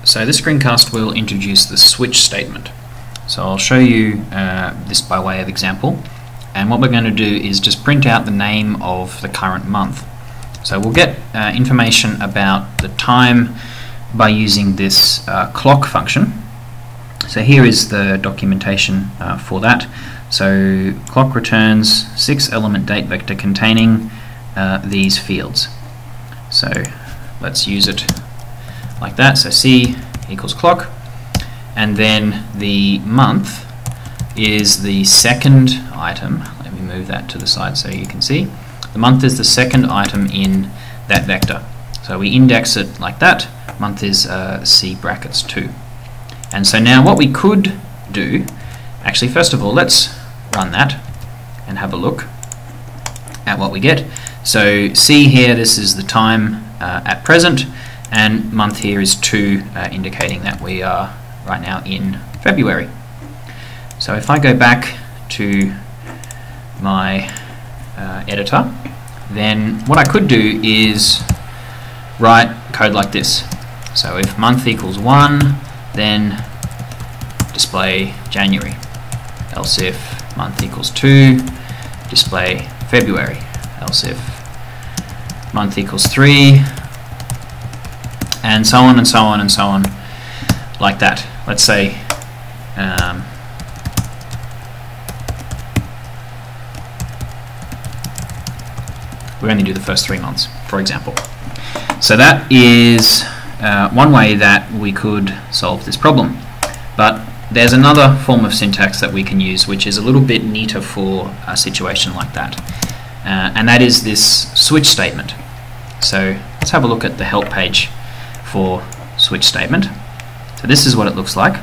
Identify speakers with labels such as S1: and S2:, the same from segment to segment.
S1: So this screencast will introduce the switch statement. So I'll show you this by way of example, and what we're going to do is just print out the name of the current month. So we'll get information about the time by using this clock function. So here is the documentation for that. So clock returns 6-element date vector containing these fields. So let's use it like that. So C equals clock, and then the month is the second item. Let me move that to the side so you can see. The month is the second item in that vector. So we index it like that. Month is C brackets 2. And so now what we could do, actually first of all let's run that and have a look at what we get. So C here, this is the time at present, and month here is 2, indicating that we are right now in February. So if I go back to my editor, then what I could do is write code like this. So if month equals 1, then display January. Else if month equals 2, display February. Else if month equals 3, and so on and so on and so on, like that. Let's say we only do the first 3 months, for example. So that is one way that we could solve this problem. But there's another form of syntax that we can use which is a little bit neater for a situation like that. And that is this switch statement. So let's have a look at the help page for switch statement. So this is what it looks like.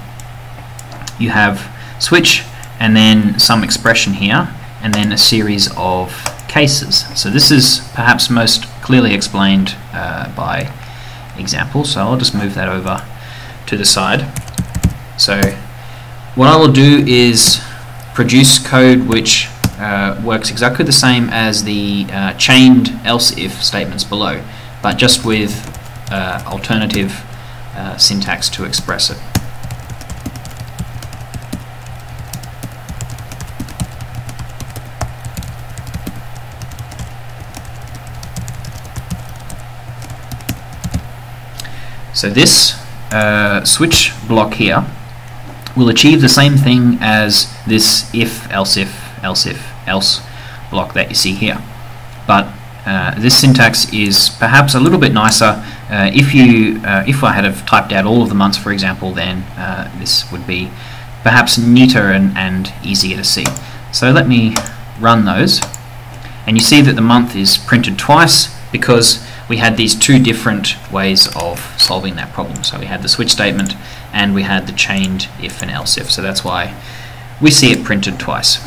S1: You have switch and then some expression here and then a series of cases. So this is perhaps most clearly explained by example. So I'll just move that over to the side. So what I will do is produce code which works exactly the same as the chained else if statements below, but just with alternative syntax to express it. So this switch block here will achieve the same thing as this if, else block that you see here. But this syntax is perhaps a little bit nicer. If I had have typed out all of the months, for example, then this would be perhaps neater and easier to see. So let me run those, and you see that the month is printed twice because we had these 2 different ways of solving that problem. So we had the switch statement and we had the chained if and else if. So that's why we see it printed twice.